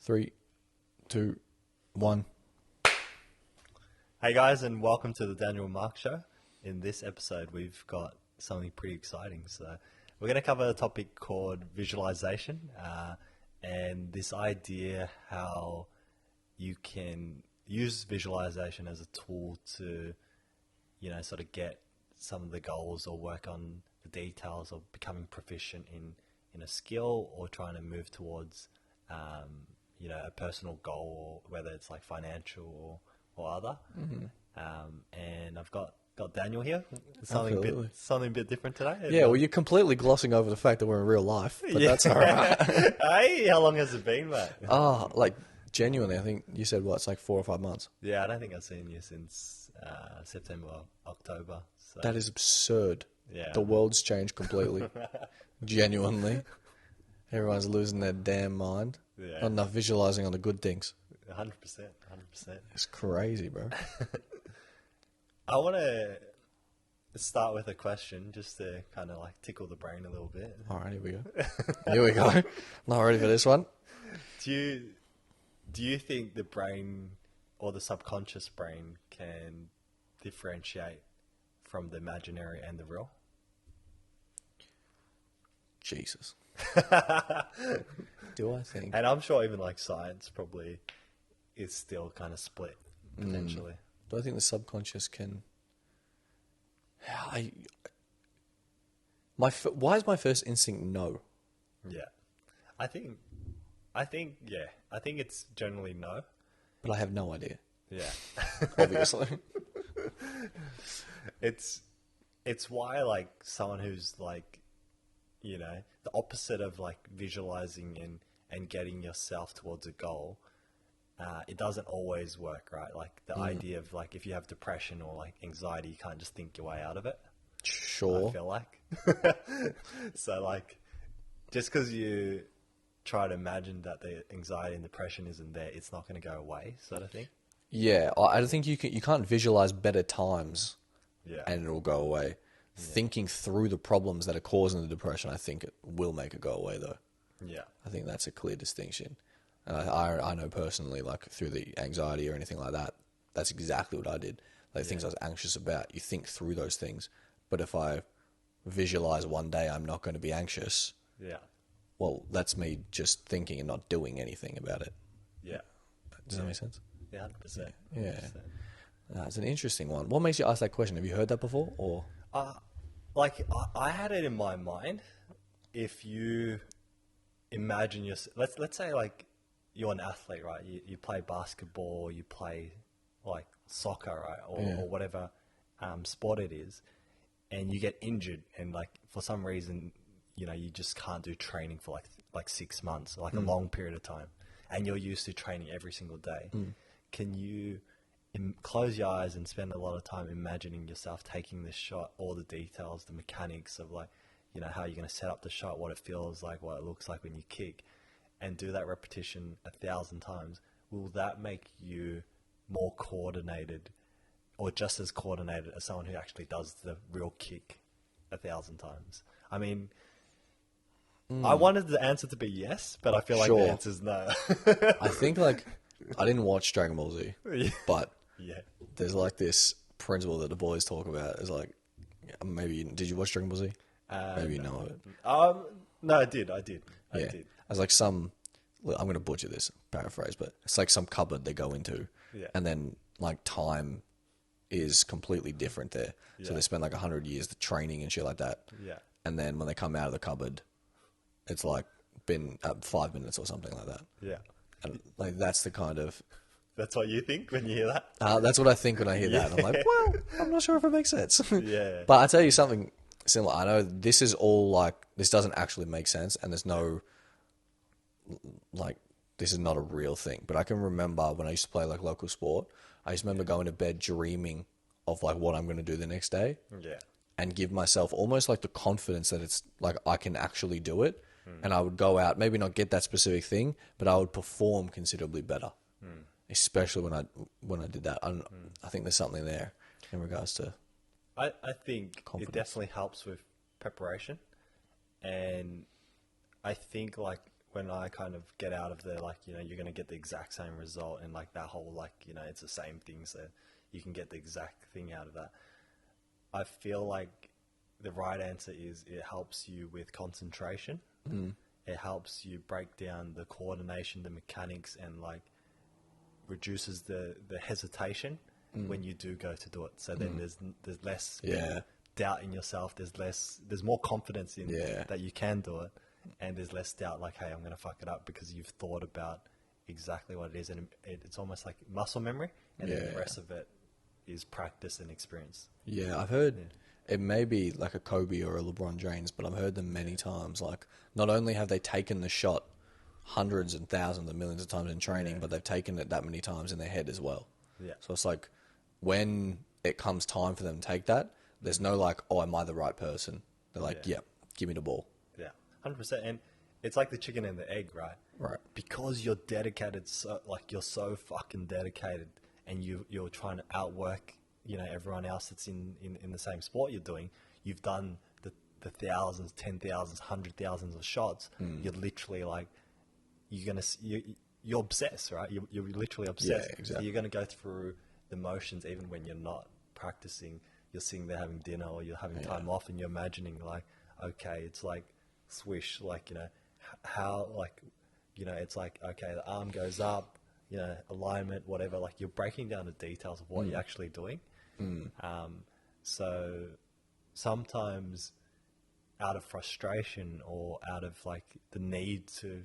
3, 2, 1. Hey guys, and welcome to the Daniel and Mark Show. In this episode, we've got something pretty exciting. So we're going to cover a topic called visualization, and this idea how you can use visualization as a tool to, sort of get some of the goals or work on the details of becoming proficient in a skill or trying to move towards, a personal goal, whether it's like financial or other. Mm-hmm. And I've got Daniel here. Something a bit different today. Yeah, well, you're completely glossing over the fact that we're in real life, but that's all right. Hey, how long has it been, mate? Like genuinely, I think you said it's like 4 or 5 months. Yeah, I don't think I've seen you since September, October. So. That is absurd. Yeah, the world's changed completely. Genuinely, everyone's losing their damn mind. Yeah, not enough visualizing on the good things. 100%. It's crazy, bro. I want to start with a question just to kind of like tickle the brain a little bit. All right, here we go. Not ready for this one. Do you think the brain or the subconscious brain can differentiate from the imaginary and the real? Jesus. Do I think? And I'm sure even like science probably is still kind of split potentially. Do I think the subconscious can? Why is my first instinct no? Yeah, I think it's generally no. But I have no idea. Yeah, obviously. It's why like someone who's like, the opposite of like visualizing and getting yourself towards a goal. It doesn't always work, right? Like the idea of like if you have depression or like anxiety, you can't just think your way out of it. Sure. I feel like. So like, just because you try to imagine that the anxiety and depression isn't there, it's not going to go away, sort of thing. Yeah, I think you can't visualize better times, and it'll go away. Yeah. Thinking through the problems that are causing the depression, I think it will make it go away, though. Yeah, I think that's a clear distinction. And I know personally, like through the anxiety or anything like that, that's exactly what I did. Like things I was anxious about, you think through those things. But if I visualize one day I'm not going to be anxious, well, that's me just thinking and not doing anything about it. Yeah. Does that make sense? Yeah, 100%. Yeah. It's an interesting one. What makes you ask that question? Have you heard that before? Or I had it in my mind. If you imagine yourself, let's say like you're an athlete, right? You play basketball, you play like soccer, right? Or whatever sport it is, and you get injured, and like for some reason, you just can't do training for like 6 months, like a long period of time, and you're used to training every single day. Can you close your eyes and spend a lot of time imagining yourself taking this shot, all the details, the mechanics of like, how you're going to set up the shot, what it feels like, what it looks like when you kick, and do that repetition 1,000 times? Will that make you more coordinated or just as coordinated as someone who actually does the real kick 1,000 times? I mean, I wanted the answer to be yes, but I feel like the answer is no. I think like, I didn't watch Dragon Ball Z, but there's like this principle that the boys talk about. It's like, maybe, did you watch Dragon Ball Z? Maybe you know it. No, I did. I did. It's like I'm going to butcher this, paraphrase, but it's like some cupboard they go into, and then like time is completely different there. So they spend like 100 years training and shit like that. Yeah. And then when they come out of the cupboard, it's like been 5 minutes or something like that. Yeah. And like that's the kind of... That's what you think when you hear that? That's what I think when I hear that. I'm like, well, I'm not sure if it makes sense. Yeah. But I'll tell you something similar. I know this is all like, this doesn't actually make sense, and there's no, like, this is not a real thing. But I can remember when I used to play like local sport, I used to remember going to bed dreaming of like what I'm going to do the next day. Yeah. And give myself almost like the confidence that it's like I can actually do it. And I would go out, maybe not get that specific thing, but I would perform considerably better. Especially when I did that. I think there's something there in regards to I think confidence. It definitely helps with preparation. And I think like when I kind of get out of there, like, you know, you're going to get the exact same result, and like that whole, like, you know, it's the same thing, so you can get the exact thing out of that. I feel like the right answer is it helps you with concentration. It helps you break down the coordination, the mechanics, and like reduces the hesitation when you do go to do it. So then there's less doubt in yourself. There's more confidence in that you can do it, and there's less doubt like, hey, I'm going to fuck it up, because you've thought about exactly what it is, and it's almost like muscle memory, and then the rest of it is practice and experience. Yeah, I've heard it may be like a Kobe or a LeBron James, but I've heard them many times. Like, not only have they taken the shot hundreds and thousands and millions of times in training, but they've taken it that many times in their head as well. Yeah. So it's like, when it comes time for them to take that, there's no like, oh, am I the right person? They're like, yeah, give me the ball. Yeah, 100%. And it's like the chicken and the egg, right? Right. Because you're dedicated, so like you're so fucking dedicated, and you're trying to outwork, you know, everyone else that's in the same sport you're doing. You've done the thousands, 10,000s, 100,000s of shots. You're literally like, you're obsessed, right? You're literally obsessed. Yeah, exactly. So you're gonna go through the motions even when you're not practicing. You're sitting there having dinner, or you're having time off, and you're imagining like, okay, it's like swish, like, you know, how, like, you know, it's like, okay, the arm goes up, you know, alignment, whatever. Like, you're breaking down the details of what you're actually doing. So sometimes out of frustration, or out of like the need to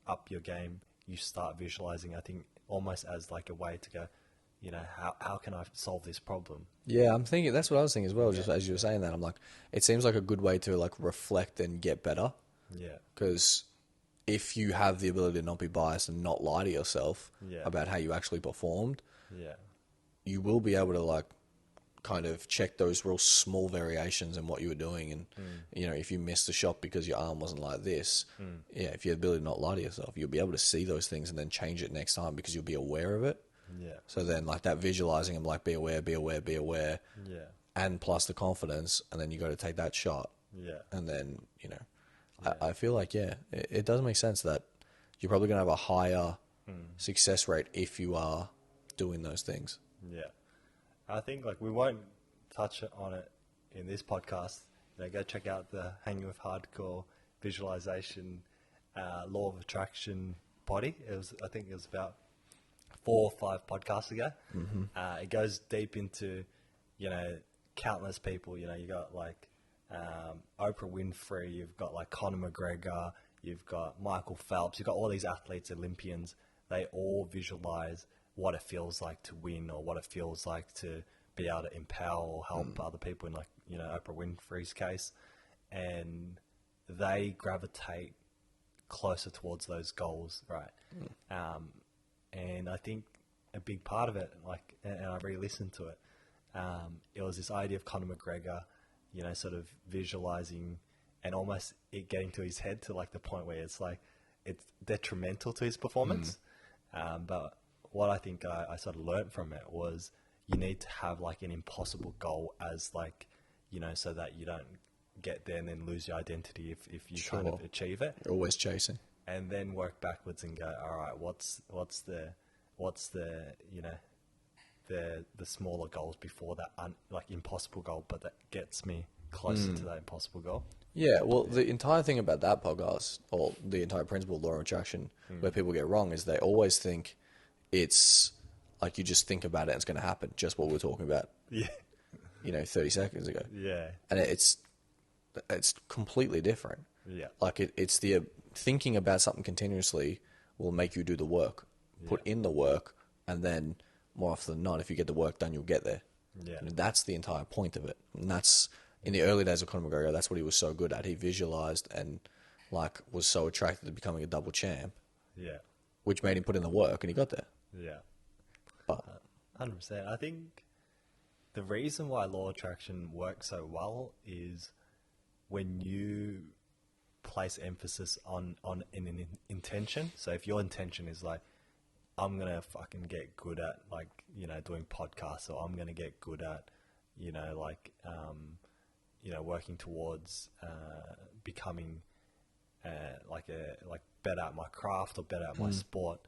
up your game, you start visualizing, I think, almost as like a way to go, you know, how can I solve this problem? Yeah, I'm thinking, that's what I was thinking as well. Just as you were saying that, I'm like, it seems like a good way to like reflect and get better. Yeah. Because if you have the ability to not be biased and not lie to yourself about how you actually performed, you will be able to like kind of check those real small variations in what you were doing. And, you know, if you missed the shot because your arm wasn't like this, if you have the ability to not lie to yourself, you'll be able to see those things and then change it next time, because you'll be aware of it. Yeah. So then like that visualizing and like, be aware, be aware, be aware. Yeah. And plus the confidence, and then you got to take that shot. Yeah. And then, you know, I feel like, it does make sense that you're probably going to have a higher success rate if you are doing those things. Yeah. I think like we won't touch on it in this podcast. You know, go check out the Hanging with Hardcore Visualization, Law of Attraction body. I think it was about 4 or 5 podcasts ago. It goes deep into, you know, countless people. You know, you got like Oprah Winfrey, you've got like Conor McGregor, you've got Michael Phelps, you've got all these athletes, Olympians. They all visualize what it feels like to win, or what it feels like to be able to empower or help other people, in like, you know, Oprah Winfrey's case. And they gravitate closer towards those goals, right? And I think a big part of it, like, and I re-listened to it, it was this idea of Conor McGregor, you know, sort of visualizing and almost it getting to his head to like the point where it's like, it's detrimental to his performance. But what I think I sort of learned from it was, you need to have like an impossible goal as like, you know, so that you don't get there and then lose your identity if you kind of achieve it. You're always chasing. And then work backwards and go, all right, what's the you know, the smaller goals before that like impossible goal, but that gets me closer to that impossible goal. Yeah, well, the entire thing about that podcast, or the entire principle of law of attraction, where people get wrong, is they always think it's like, you just think about it and it's going to happen, just what we were talking about, you know, 30 seconds ago. Yeah. And it's completely different. Yeah. Like it's the thinking about something continuously will make you do the work, put in the work, and then more often than not, if you get the work done, you'll get there. Yeah. And that's the entire point of it. And that's, in the early days of Conor McGregor, that's what he was so good at. He visualized and like was so attracted to becoming a double champ. Yeah. Which made him put in the work, and he got there. Yeah. But 100%. I think the reason why law of attraction works so well is when you place emphasis on an intention. So if your intention is like, I'm going to fucking get good at like, you know, doing podcasts, or I'm going to get good at, you know, like, you know, working towards becoming like better at my craft or better at my sport,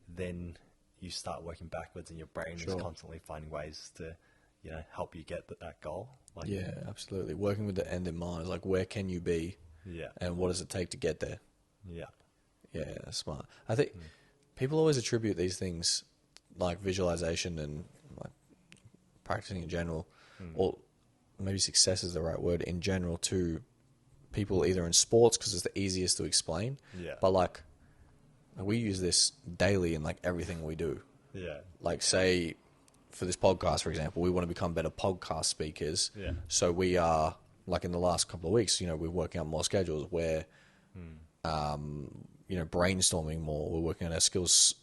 then you start working backwards, and your brain is constantly finding ways to, help you get that goal. Like, Yeah, absolutely. Working with the end in mind is like, where can you be, and what does it take to get there? Yeah. Yeah, that's smart. I think people always attribute these things, like visualization and like practicing in general, or maybe success is the right word in general, to people either in sports because it's the easiest to explain. Yeah. But like, we use this daily in like everything we do. Yeah. Like, say, for this podcast, for example, we want to become better podcast speakers. Yeah. So we are, like, in the last couple of weeks, we're working on more schedules. We're, brainstorming more. We're working on our skills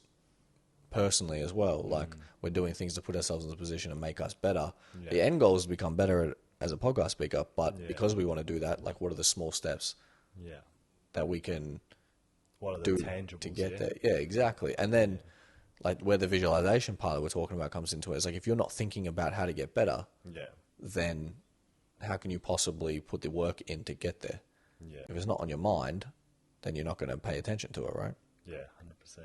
personally as well. Like, we're doing things to put ourselves in a position to make us better. Yeah. The end goal is to become better as a podcast speaker. But because we want to do that, like, what are the small steps that we can What are the do tangibles to get there? Yeah, exactly. And then, like, where the visualization part that we're talking about comes into it, is like, if you're not thinking about how to get better, then how can you possibly put the work in to get there? Yeah. If it's not on your mind, then you're not going to pay attention to it, right? Yeah, 100%.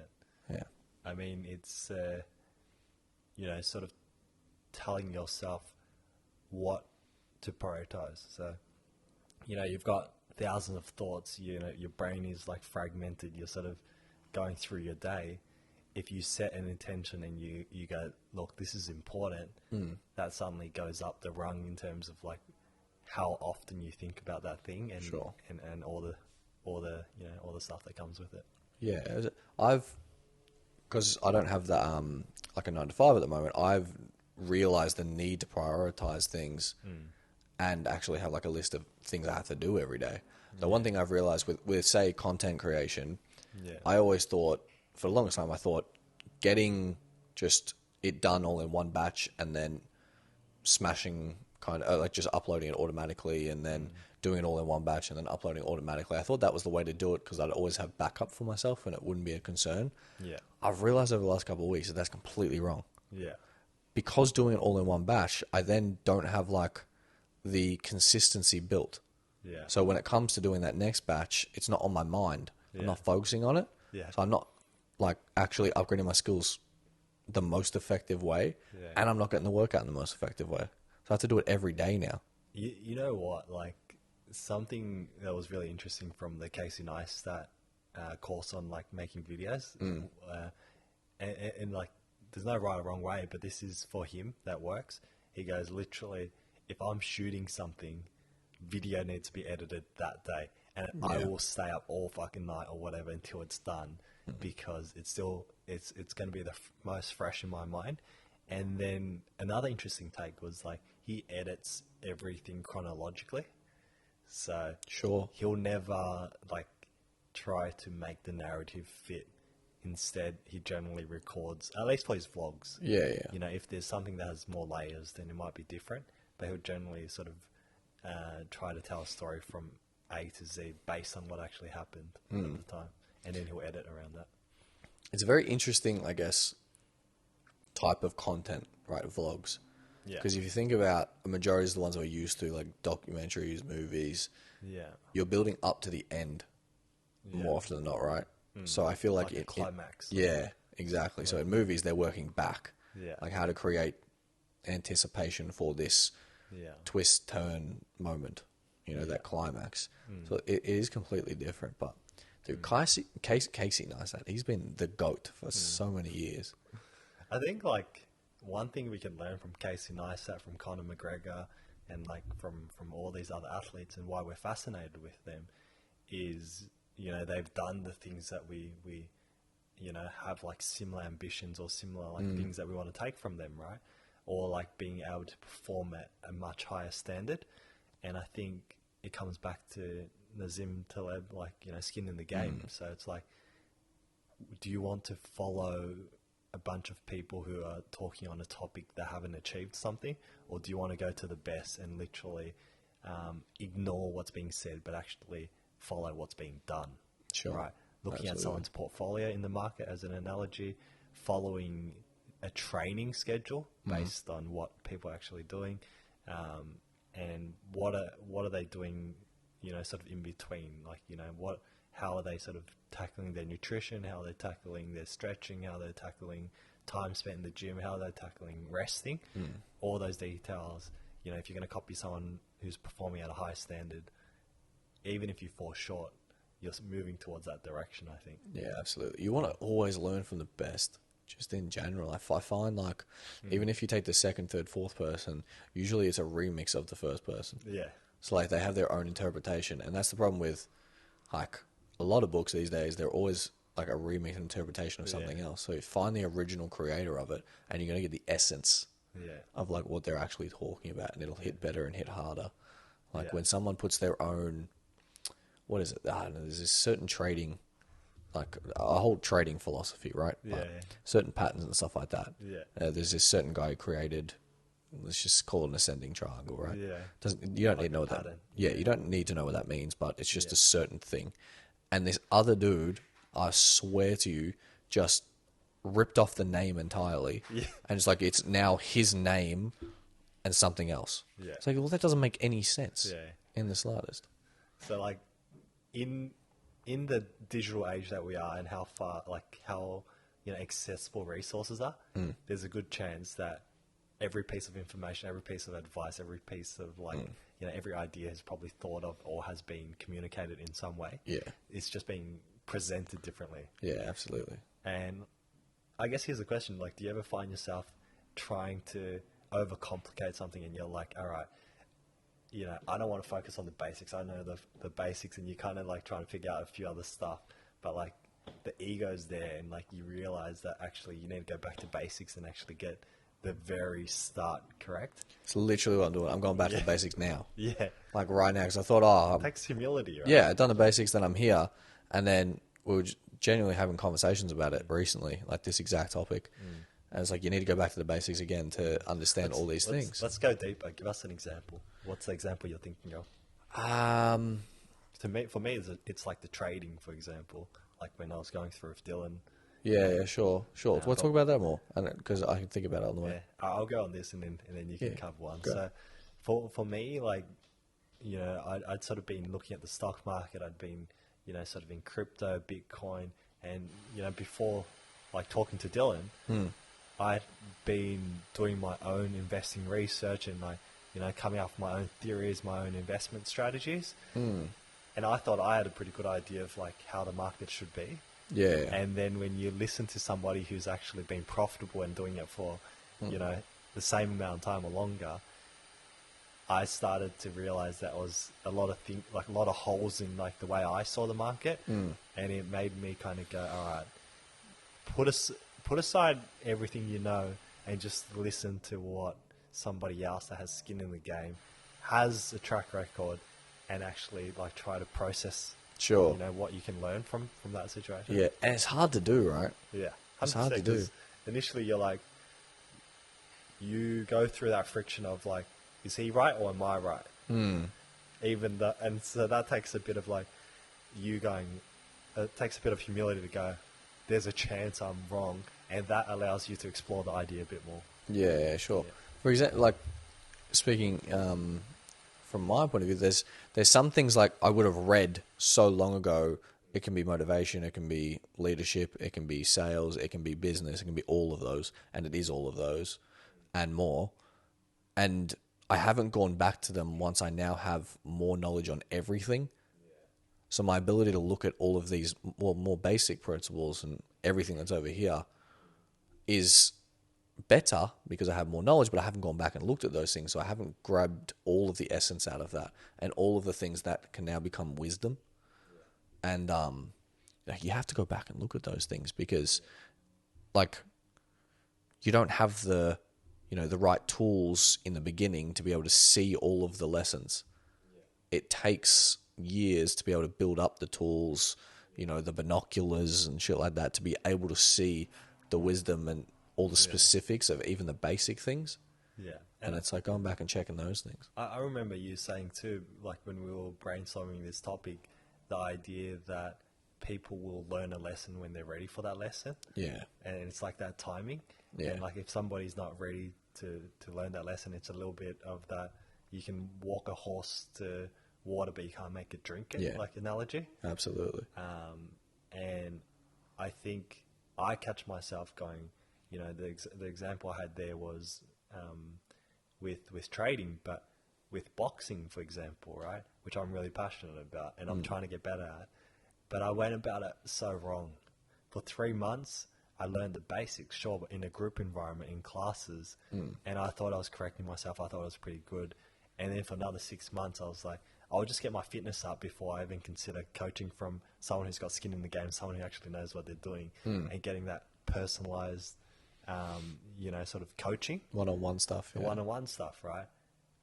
Yeah. I mean, it's, sort of telling yourself what to prioritize. So, you've got thousands of thoughts, your brain is like fragmented. You're sort of going through your day. If you set an intention and you go, look, this is important, that suddenly goes up the rung in terms of like how often you think about that thing and and all the all the stuff that comes with it. Yeah, because I don't have that like a 9 to 5 at the moment. I've realized the need to prioritize things and actually have like a list of things I have to do every day. The one thing I've realized with say content creation, I always thought, for the longest time, I thought getting just it done all in one batch and then smashing kind of like just uploading it automatically and then doing it all in one batch and then uploading it automatically. I thought that was the way to do it because I'd always have backup for myself and it wouldn't be a concern. Yeah. I've realized over the last couple of weeks that that's completely wrong. Yeah. Because doing it all in one batch, I then don't have like the consistency built. Yeah. So when it comes to doing that next batch, it's not on my mind. I'm not focusing on it. Yeah. So I'm not like actually upgrading my skills the most effective way, and I'm not getting the work out in the most effective way. So I have to do it every day now. You know what? Like, something that was really interesting from the Casey Neistat course on like making videos, and like, there's no right or wrong way, but this is for him that works. He goes, literally, if I'm shooting something, video needs to be edited that day, and I will stay up all fucking night or whatever until it's done, because it's still it's going to be the most fresh in my mind. And then another interesting take was like, he edits everything chronologically, so he'll never like try to make the narrative fit. Instead, he generally records, at least for his vlogs. If there's something that has more layers, then it might be different, but he'll generally sort of try to tell a story from A to Z based on what actually happened at the time, and then he'll edit around that. It's a very interesting, I guess, type of content, right? Vlogs. Yeah. Because if you think about a majority of the ones we're used to, like documentaries, movies, you're building up to the end more often than not, right? So I feel like the climax. Yeah, exactly. So in movies, they're working back. Yeah. Like how to create anticipation for this twist, turn moment, that climax. So it is completely different. But dude, Casey Neistat, he's been the GOAT for so many years. I think like one thing we can learn from Casey Neistat, from Conor McGregor, and like from all these other athletes, and why we're fascinated with them, is they've done the things that we have like similar ambitions or similar like things that we want to take from them, right? Or like being able to perform at a much higher standard. And I think it comes back to Nazim Taleb, like, skin in the game. So it's like, do you want to follow a bunch of people who are talking on a topic that haven't achieved something, or do you want to go to the best and literally ignore what's being said but actually follow what's being done? Sure. Right. Looking at someone's portfolio in the market as an analogy, following a training schedule based on what people are actually doing, and what are they doing, sort of in between, like, how are they sort of tackling their nutrition, how are they tackling their stretching, how they're tackling time spent in the gym, how they're tackling resting, all those details. You know, if you're going to copy someone who's performing at a high standard, even if you fall short, you're moving towards that direction, I think. Yeah, absolutely. You want to always learn from the best, just in general. I find like, even if you take the second, third, fourth person, usually it's a remix of the first person. Yeah. So like they have their own interpretation, and that's the problem with like a lot of books these days. They're always like a remix interpretation of something else. So you find the original creator of it, and you're going to get the essence of like what they're actually talking about, and it'll hit better and hit harder. Like when someone puts their own, what is it? I don't know, there's this certain trading, like a whole trading philosophy, right? Like certain patterns and stuff like that. There's this certain guy who created, let's just call it an ascending triangle, right? You don't need to know what that. You don't need to know what that means, but it's just a certain thing. And this other dude, I swear to you, just ripped off the name entirely, and it's like it's now his name and something else. It's like, well, that doesn't make any sense in the slightest. So like in the digital age that we are, and how far, like how, you know, accessible resources are, there's a good chance that every piece of information, every piece of advice, every piece of like, you know, every idea has probably thought of or has been communicated in some way. It's just being presented differently. Absolutely. And I guess here's the question, like, do you ever find yourself trying to overcomplicate something, and you're like, all right, you know, I don't want to focus on the basics. I know the basics, and you kind of like trying to figure out a few other stuff, but like the ego's there, and like you realize that actually you need to go back to basics and actually get the very start correct. It's literally what I'm doing. I'm going back to the basics now. Like right now, because I thought, it takes humility, right? I've done the basics, then I'm here. And then we were genuinely having conversations about it recently, like this exact topic. And it's like, you need to go back to the basics again to understand all these things. Let's go deeper. Give us an example. What's the example you're thinking of? For me, it's like the trading, for example. Like when I was going through with Dylan. Sure. We'll talk about that more, because I can think about it on the way. I'll go on this, and then you can cover one. Great. So for me, like, you know, I'd sort of been looking at the stock market. I'd been, you know, sort of in crypto, Bitcoin, and, you know, before like talking to Dylan, I'd been doing my own investing research and like, you know, coming up with my own theories, my own investment strategies. And I thought I had a pretty good idea of like how the market should be. And then when you listen to somebody who's actually been profitable and doing it for, you know, the same amount of time or longer, I started to realize that was a lot of like a lot of holes in like the way I saw the market, and it made me kind of go, all right, put aside everything you know and just listen to what somebody else that has skin in the game, has a track record, and actually like try to process, you know, what you can learn from that situation. And it's hard to do, right? It's hard to do. Initially, you're like, you go through that friction of like, is he right or am I right? And so that takes a bit of like it takes a bit of humility to go, there's a chance I'm wrong, and that allows you to explore the idea a bit more. For example, like speaking from my point of view, there's some things like I would have read so long ago. It can be motivation, it can be leadership, it can be sales, it can be business, it can be all of those, and it is all of those and more. And I haven't gone back to them once I now have more knowledge on everything. So my ability to look at all of these more basic principles and everything that's over here is better because I have more knowledge, but I haven't gone back and looked at those things. So I haven't grabbed all of the essence out of that and all of the things that can now become wisdom. And like you have to go back and look at those things because like you don't have the right tools in the beginning to be able to see all of the lessons. It takes years to be able to build up the tools, you know, the binoculars and shit like that to be able to see the wisdom and all the specifics of even the basic things. And it's like going back and checking those things. I remember you saying too, like when we were brainstorming this topic, the idea that people will learn a lesson when they're ready for that lesson. And it's like that timing. And like if somebody's not ready to learn that lesson, it's a little bit of that. You can walk a horse to water, but you can't make it drink it, Yeah. like analogy. Absolutely. And I think I catch myself going, you know, the example I had there was with trading, but with boxing, for example, right, which I'm really passionate about and I'm trying to get better at. But I went about it so wrong. For 3 months, I learned the basics, sure, but in a group environment, in classes, and I thought I was correcting myself. I thought I was pretty good. And then for another 6 months, I was like, I'll just get my fitness up before I even consider coaching from someone who's got skin in the game, someone who actually knows what they're doing, and getting that personalized, you know, sort of coaching. One-on-one stuff. The Yeah. one-on-one stuff, right?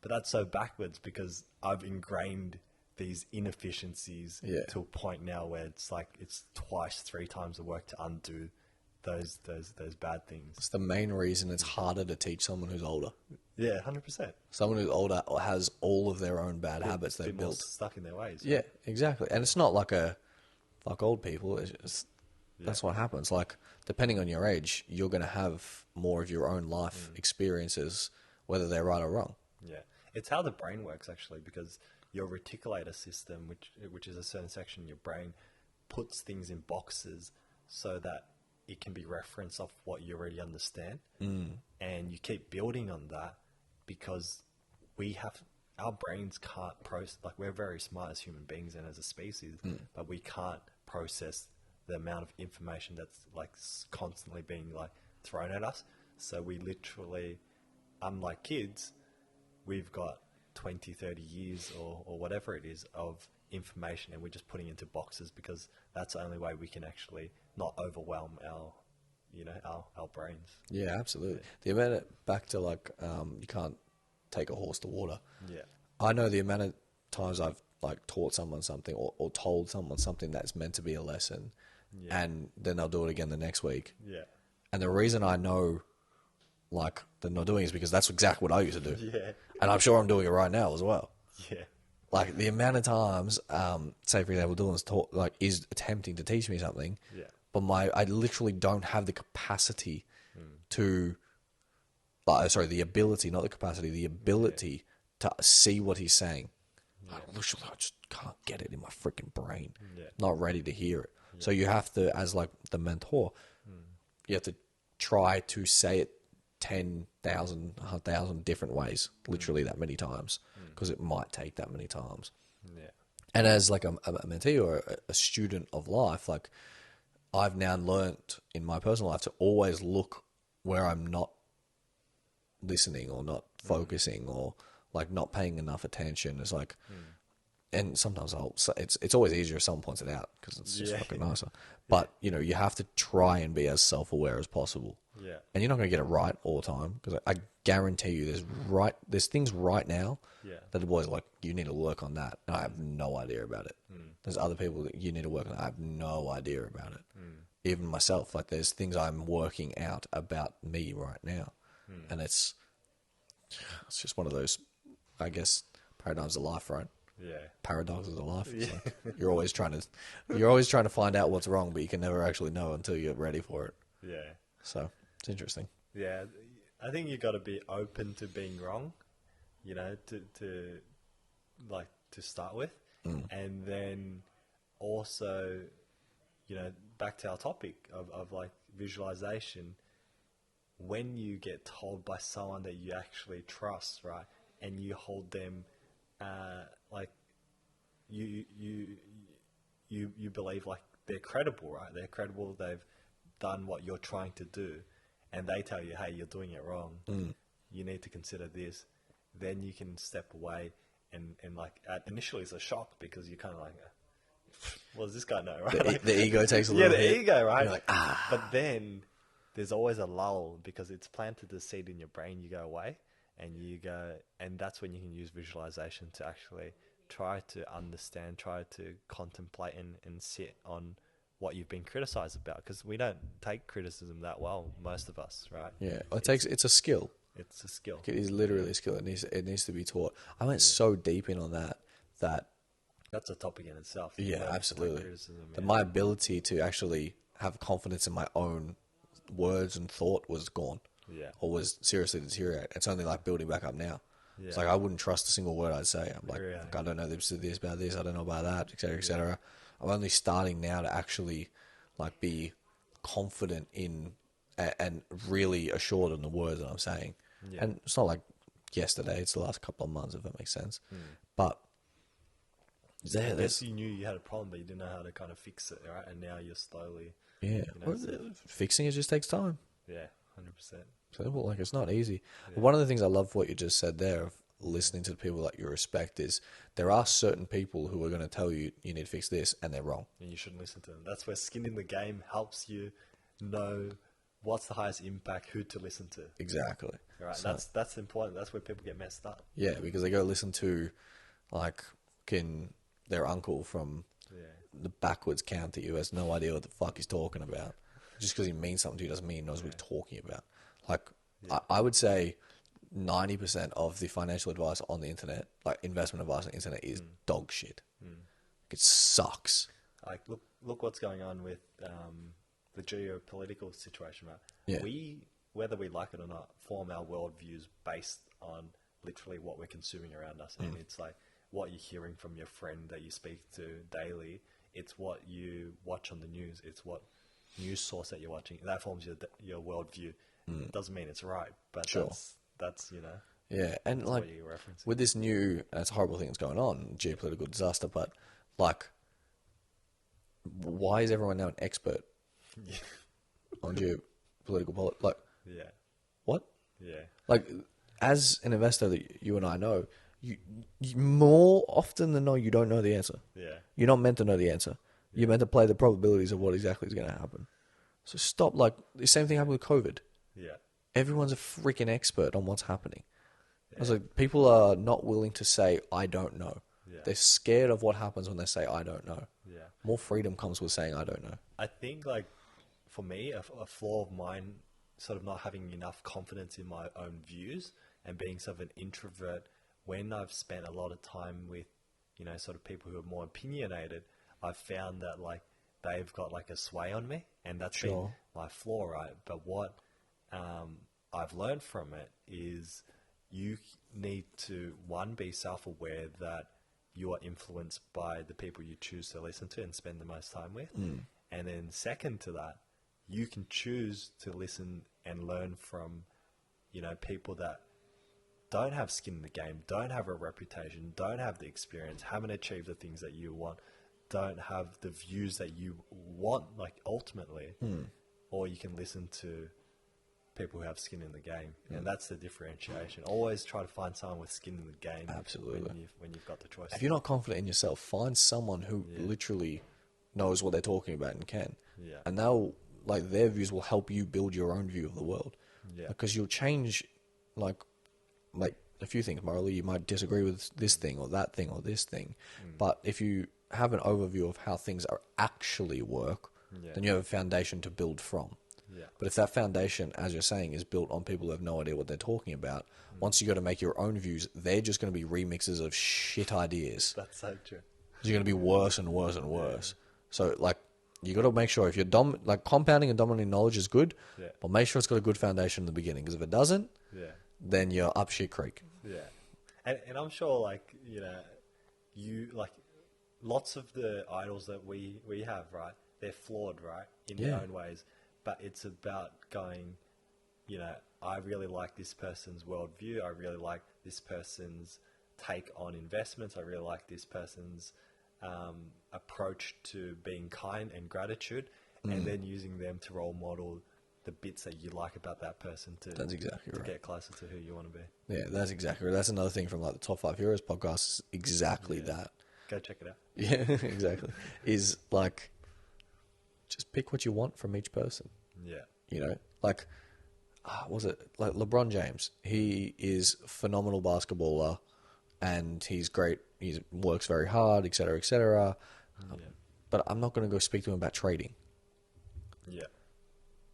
But that's so backwards because I've ingrained these inefficiencies to a point now where it's like it's twice, 3 times the work to undo those bad things. It's the main reason it's harder to teach someone who's older. Yeah, 100%. Someone who's older has all of their own bad habits A they've bit more built. stuck in their ways. Yeah, exactly. And it's not like a fuck old people. It's just, that's what happens. Like, depending on your age, you're going to have more of your own life experiences, whether they're right or wrong. Yeah, it's how the brain works actually, because your reticulator system, which is a certain section in your brain, puts things in boxes so that it can be referenced off what you already understand, and you keep building on that because our brains can't process. Like, we're very smart as human beings and as a species, but we can't process the amount of information that's like constantly being like thrown at us. So we literally, unlike kids, we've got 20, 30 years or whatever it is of information, and we're just putting into boxes because that's the only way we can actually not overwhelm our brains. Yeah, absolutely. The amount of, back to like, you can't take a horse to water. Yeah. I know the amount of times I've like taught someone something or told someone something that's meant to be a lesson, and then they'll do it again the next week. Yeah. And the reason I know, like, they're not doing it is because that's exactly what I used to do. Yeah. And I'm sure I'm doing it right now as well. Yeah. Like, the amount of times, say for example, Dylan's is attempting to teach me something, but I literally don't have the capacity to, the ability, not the capacity, the ability to see what he's saying. I literally, I just can't get it in my freaking brain. Not ready to hear it. So you have to, as like the mentor, you have to try to say it 10,000, 1,000 different ways, literally that many times, because it might take that many times. Yeah. And as like a mentee or a student of life, like, I've now learnt in my personal life to always look where I'm not listening or not focusing or like not paying enough attention. It's like, and sometimes it's always easier if someone points it out because it's just fucking nicer. But, you know, you have to try and be as self-aware as possible. Yeah. And you're not going to get it right all the time, because I guarantee you there's things right now that the boys are like, you need to work on that. And I have no idea about it. There's other people that you need to work on. I have no idea about it. Even myself, like, there's things I'm working out about me right now. And it's just one of those, I guess, paradigms of life, right? Yeah. Paradoxes of life. It's like, you're always trying to find out what's wrong, but you can never actually know until you're ready for it. Yeah. So it's interesting. Yeah. I think you got to be open to being wrong, you know, to start with. And then also, you know, back to our topic of like visualization, when you get told by someone that you actually trust, right, and you hold them, like, you believe like they're credible, right? They're credible. They've done what you're trying to do, and they tell you, "Hey, you're doing it wrong. You need to consider this." Then you can step away, and like initially it's a shock because you're kind of like, "What does this guy know?" Right? The ego takes a little hit. Ego, right? You're like, ah. But then there's always a lull because it's planted the seed in your brain. You go away. And that's when you can use visualization to actually try to understand, try to contemplate and sit on what you've been criticized about. Because we don't take criticism that well, most of us, right? Yeah, it's a skill. It's a skill. It is literally a skill. It needs to be taught. I went so deep in on that That's a topic in itself. Yeah, absolutely. Criticism, that my ability to actually have confidence in my own words and thought was gone. Yeah. Or was seriously deteriorated. It's only like building back up now. It's Yeah. like I wouldn't trust a single word I'd say. I'm like, Really? "Fuck, I don't know this about this. I don't know about that, etc., etc." I'm only starting now to actually like be confident in and really assured in the words that I'm saying. Yeah. And it's not like yesterday; it's the last couple of months, if that makes sense. Hmm. But I there's guess you knew you had a problem, but you didn't know how to kind of fix it, right? And now you're slowly, yeah, you know, well, fixing it just takes time. yeah, 100%. Simple, like it's not easy. Yeah. One of the things I love what you just said there of listening to the people that you respect is there are certain people who are going to tell you you need to fix this and they're wrong. And you shouldn't listen to them. That's where skin in the game helps you know what's the highest impact, who to listen to. Exactly. Right? So, That's important. That's where people get messed up. yeah, because they go listen to like their uncle from Yeah. the backwards county who has no idea what the fuck he's talking about. Just because he means something to you doesn't mean he knows what he's talking about. Like, I would say 90% of the financial advice on the internet, like investment advice on the internet, is dog shit. It sucks. Like, look what's going on with the geopolitical situation, right? Yeah. We, whether we like it or not, form our worldviews based on literally what we're consuming around us. And it's like what you're hearing from your friend that you speak to daily. It's what you watch on the news. It's what news source that you're watching. That forms your worldview. It doesn't mean it's right, but Sure. that's you know, Yeah, and like what you're referencing. with this new, and it's a horrible thing that's going on, geopolitical disaster, but like, why is everyone now an expert Yeah. on geopolitical like, Yeah. what? Yeah. Like, as an investor that you and I know, you more often than not, you don't know the answer. Yeah. You're not meant to know the answer. You're meant to play the probabilities of what exactly is going to happen. So stop. Like, the same thing happened with COVID. Yeah. Everyone's a freaking expert on what's happening. I was like, people are not willing to say, I don't know. Yeah. They're scared of what happens when they say, I don't know. Yeah. More freedom comes with saying, I don't know. I think, like, for me, a flaw of mine, sort of not having enough confidence in my own views and being sort of an introvert, when I've spent a lot of time with, you know, sort of people who are more opinionated, I've found that, like, they've got, like, a sway on me, and that's been Sure. my flaw, right? But what I've learned from it is you need to, one, be self-aware that you are influenced by the people you choose to listen to and spend the most time with. And then second to that, you can choose to listen and learn from, you know, people that don't have skin in the game, don't have a reputation, don't have the experience, haven't achieved the things that you want, don't have the views that you want, like, ultimately. Or you can listen to people who have skin in the game. And that's the differentiation. Always try to find someone with skin in the game. Absolutely. When you've got the choice. If you're not confident in yourself, find someone who literally knows what they're talking about and can. Yeah. And they'll, like, their views will help you build your own view of the world. Yeah. Because you'll change, like a few things morally. You might disagree with this thing or that thing or this thing. But if you have an overview of how things are actually work, then you have a foundation to build from. Yeah. But if that foundation, as you're saying, is built on people who have no idea what they're talking about, once you go to make your own views, they're just going to be remixes of shit ideas. That's so true. You're going to be worse and worse and worse. So, like, you got to make sure if you're like, compounding and dominating knowledge is good, but make sure it's got a good foundation in the beginning. Because if it doesn't, then you're up shit creek. Yeah. And I'm sure, like, you know, you, like, lots of the idols that we have, right, they're flawed, right, in their own ways. But it's about going, you know, I really like this person's worldview. I really like this person's take on investments. I really like this person's approach to being kind and gratitude, and then using them to role model the bits that you like about that person That's exactly right. get closer to who you want to be. Yeah, that's exactly right. That's another thing from, like, the Top 5 Heroes podcast is exactly that. Go check it out. Yeah, exactly. Is, like, just pick what you want from each person. Yeah. You know, like, was it like LeBron James? He is a phenomenal basketballer, and he's great. He works very hard, etc., etc. But I'm not going to go speak to him about trading. Yeah.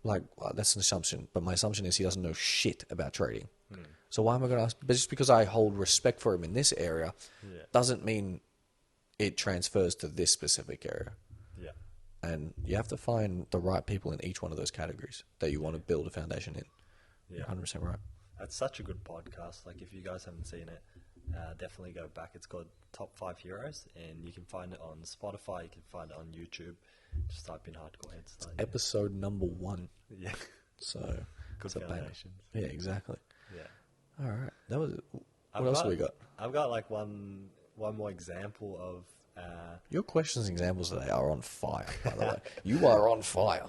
Like, that's an assumption. But my assumption is he doesn't know shit about trading. So why am I going to ask? But just because I hold respect for him in this area, doesn't mean it transfers to this specific area. Yeah. And you have to find the right people in each one of those categories that you want to build a foundation in. Yeah. You're 100% right. That's such a good podcast. Like, if you guys haven't seen it, definitely go back. It's called Top 5 Heroes, and you can find it on Spotify. You can find it on YouTube. Just type in Hardcore Headstart. Episode number 1. Yeah. So, Good it's a banger. foundations. Yeah, exactly. Yeah. All right. That was. What else have we got? I've got like one more example of. Your questions and examples today are on fire, by the way. You are on fire.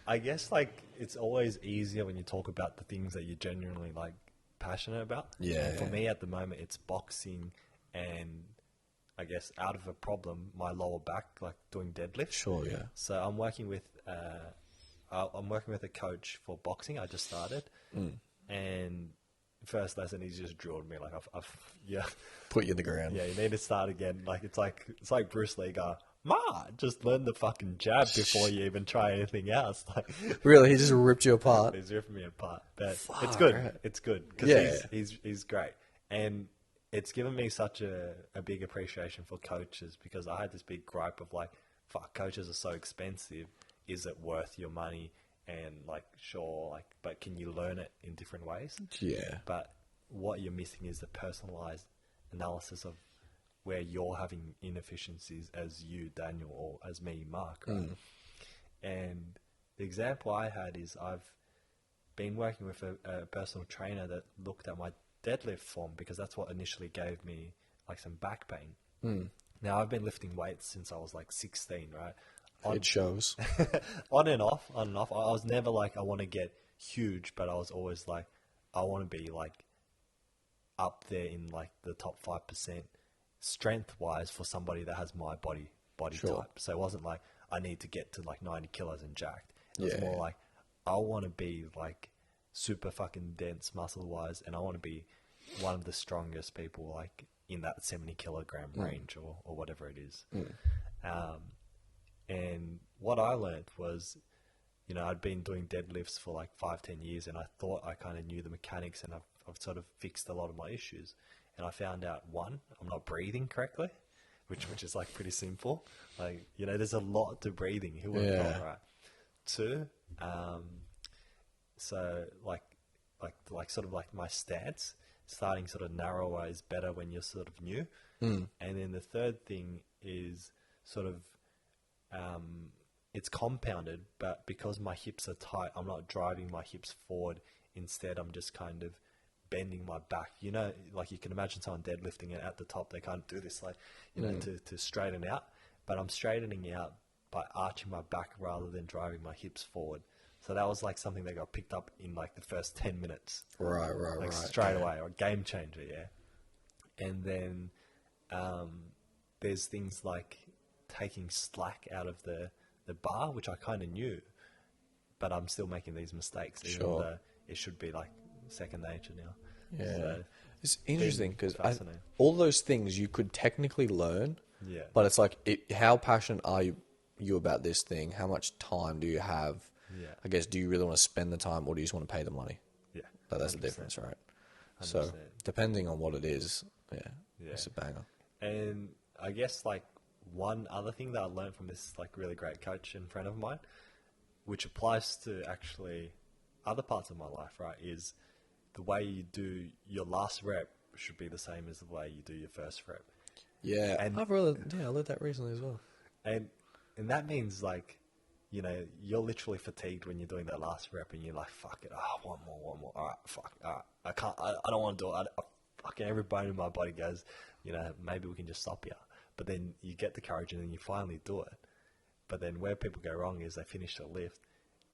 I guess like it's always easier when you talk about the things that you're genuinely like passionate about. Yeah. And for me at the moment, it's boxing, and I guess out of a problem, my lower back, like doing deadlifts. Sure, yeah. So I'm working with a coach for boxing. I just started, and first lesson he's just drilled me like I've Put you in the ground. yeah, you need to start again. Like it's like Bruce Lee going, just learn the fucking jab before you even try anything else. Like, Really, he just ripped you apart. he's ripping me apart, but Fuck, it's good. right. It's good because Yeah. he's great, and it's given me such a big appreciation for coaches, because I had this big gripe of like, fuck, coaches are so expensive. Is it worth your money? And like, sure, like, but can you learn it in different ways? Yeah. But what you're missing is the personalized analysis of where you're having inefficiencies as you, Daniel, or as me, Mark. Right? And the example I had is I've been working with a personal trainer that looked at my deadlift form, because that's what initially gave me like some back pain. Now I've been lifting weights since I was like 16, right? It shows. On and off. I was never like, I want to get huge, but I was always like, I want to be like up there in like the top 5% strength wise for somebody that has my body Sure. type. So it wasn't like I need to get to like 90 kilos and jacked. It was Yeah. more like, I want to be like super fucking dense muscle wise, and I want to be one of the strongest people like in that 70 kilogram range or whatever it is. And what I learned was, you know, I'd been doing deadlifts for like 5-10 years, and I thought I kind of knew the mechanics, and I've sort of fixed a lot of my issues. And I found out, one, I'm not breathing correctly, which is like pretty simple. Like, you know, there's a lot to breathing. Who would have thought, right? Two, so like sort of like my stance starting sort of narrower is better when you're sort of new. And then the third thing is sort of, it's compounded, but because my hips are tight, I'm not driving my hips forward. Instead, I'm just kind of bending my back. You know, like you can imagine someone deadlifting it at the top, they can't do this, like, you know, to straighten out. But I'm straightening out by arching my back rather than driving my hips forward. So that was like something that got picked up in like the first 10 minutes. Right. Like straight away, or game changer, yeah. And then there's things like taking slack out of the bar, which I kind of knew, but I'm still making these mistakes, even though it should be like second nature now. Yeah. So, it's interesting because fascinating. all those things you could technically learn, Yeah. but it's like, how passionate are you about this thing? How much time do you have? Yeah. I guess, do you really want to spend the time, or do you just want to pay the money? Yeah. That's the 100%. difference, right? So 100%. depending on what it is, it's a banger. And I guess like one other thing that I learned from this like really great coach and friend of mine, which applies to actually other parts of my life, right, is the way you do your last rep should be the same as the way you do your first rep. Yeah, And- I learned that recently as well. And that means like, you know, you're literally fatigued when you're doing that last rep, and you're like, fuck it, one more, all right, fuck, all right, I don't want to do it, fucking every bone in my body goes, you know, maybe we can just stop here. But then you get the courage, and then you finally do it. But then where people go wrong is they finish the lift,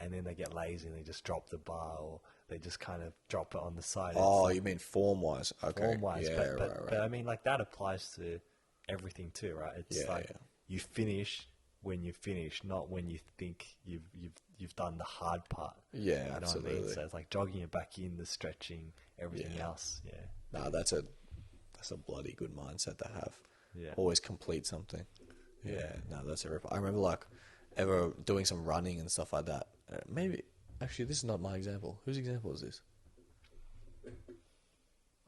and then they get lazy and they just drop the bar, or they just kind of drop it on the side. Oh, you mean form-wise? Okay. Form-wise, Yeah, but right. I mean, like that applies to everything too, right? It's you finish when you finish, not when you think you've done the hard part. Yeah, you know absolutely. what I mean? So it's like jogging it back in, the stretching, everything else. Yeah. Nah, that's a bloody good mindset to have. Yeah. Always complete something. Yeah. No, that's a rip. I remember like ever doing some running and stuff like that. Maybe actually this is not my example. Whose example is this?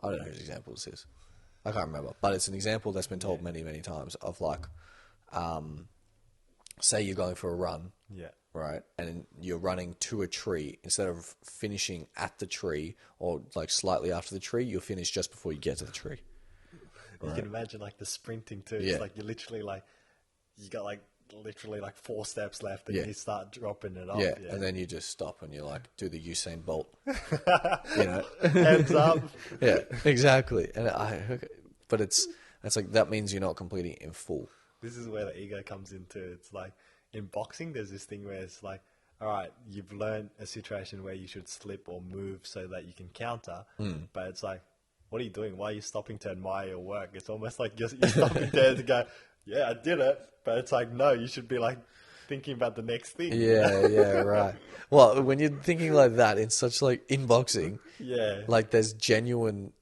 I don't know whose example this is. I can't remember, but it's an example that's been told many, many times of like, say you're going for a run, Yeah. right? And you're running to a tree. Instead of finishing at the tree or like slightly after the tree, you'll finish just before you get to the tree. You can imagine like the sprinting too. Yeah. It's like you're literally like, you got like literally like 4 steps left and Yeah. you start dropping it off. Yeah, and then you just stop and you're like, do the Usain Bolt, Hands up. Yeah, exactly. But it's like that means you're not completing it in full. This is where the ego comes into. It's like in boxing, there's this thing where it's like, all right, you've learned a situation where you should slip or move so that you can counter, but it's like, what are you doing? Why are you stopping to admire your work? It's almost like you're stopping there to go, yeah, I did it. But it's like, no, you should be like thinking about the next thing. Yeah, right. Well, when you're thinking like that, in such like in boxing, Yeah. like there's genuine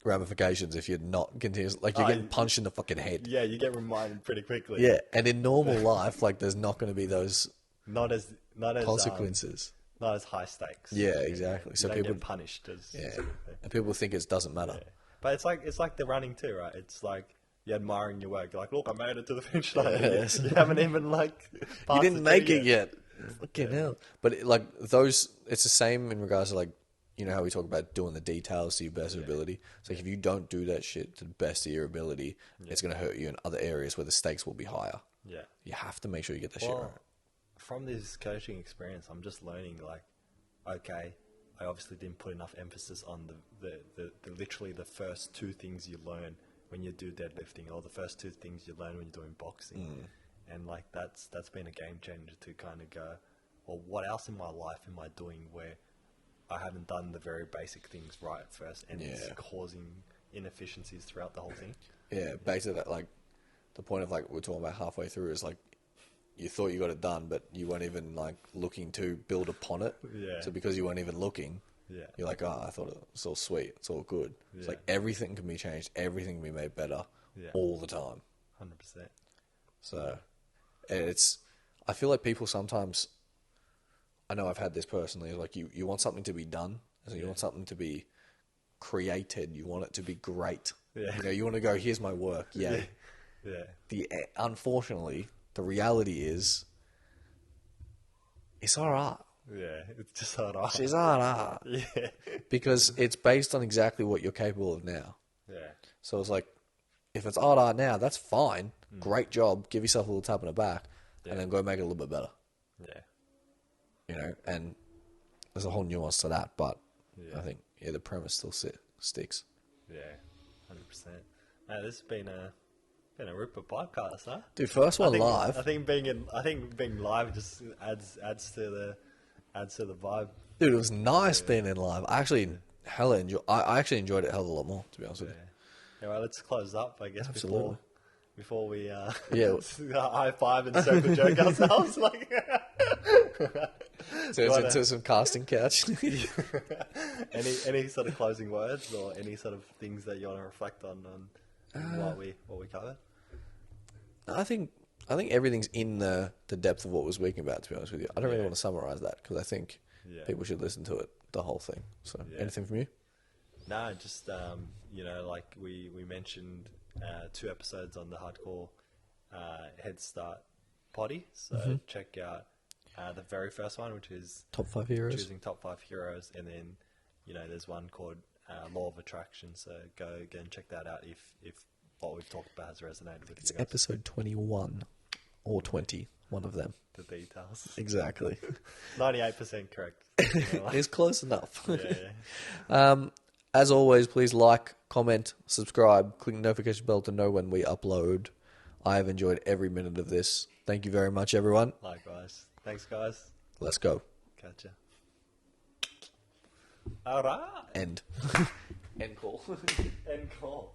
ramifications if you're not continuous. Like you're getting punched in the fucking head. Yeah, you get reminded pretty quickly. Yeah, and in normal life, like there's not going to be those Not as consequences. not as high stakes. Yeah, exactly. So You don't people, get punished as. and people think it doesn't matter. But it's like the running too, right? It's like you're admiring your work. You're like, look, I made it to the finish line. Yes. You haven't even like. You passed didn't the make tree it yet. Fucking hell. But like those, it's the same in regards to like, you know how we talk about doing the details to your best ability. It's like if you don't do that shit to the best of your ability, it's going to hurt you in other areas where the stakes will be higher. Yeah. You have to make sure you get the shit right. From this coaching experience, I'm just learning like, okay, I obviously didn't put enough emphasis on the literally the first 2 things you learn when you do deadlifting, or the first 2 things you learn when you're doing boxing. And like that's been a game changer to kind of go, well, what else in my life am I doing where I haven't done the very basic things right at first, and it's causing inefficiencies throughout the whole thing. Yeah, back to that, like the point of like we're talking about halfway through is like you thought you got it done, but you weren't even like looking to build upon it. Yeah. So because you weren't even looking, you're like, oh, I thought it was all sweet, it's all good. It's like everything can be changed, everything can be made better all the time. 100%. So, and I feel like people sometimes, I know I've had this personally, like you want something to be done, so you want something to be created, you want it to be great. Yeah. You know, you want to go, here's my work, yay. Unfortunately, the reality is, it's alright. Yeah, it's just hard art. It's alright. Yeah. Because it's based on exactly what you're capable of now. Yeah. So it's like, if it's alright now, that's fine. Great job. Give yourself a little tap on the back, and then go make it a little bit better. Yeah. You know, and there's a whole nuance to that, but I think the premise still sticks. Yeah, 100%. Man, this has been a ripper podcast, huh? Dude, first one live. I think being live just adds to the vibe. Dude, it was nice being in live. I actually I actually enjoyed it a hell of a lot more, to be honest with you. Yeah, well, let's close up, I guess. Absolutely. Before we Yeah. high five and circle jerk ourselves, like. So it's into some casting couch. Any sort of closing words or any sort of things that you want to reflect on what we covered? I think everything's in the depth of what we're speaking about, to be honest with you. I don't really want to summarize that because I think people should listen to it, the whole thing. So anything from you? No, just like we mentioned 2 episodes on the Hardcore Headstart potty. So check out the very first one, which is Top 5 heroes. Choosing top 5 heroes, and then there's one called Law of Attraction. So go and check that out if what we've talked about has resonated with you. It's episode 21 or 20, one of them. The details. Exactly. 98% correct. It's close enough. Yeah. As always, please like, comment, subscribe, click the notification bell to know when we upload. I have enjoyed every minute of this. Thank you very much, everyone. Likewise. Thanks, guys. Let's go. Catch ya. All right. End. End call. End call.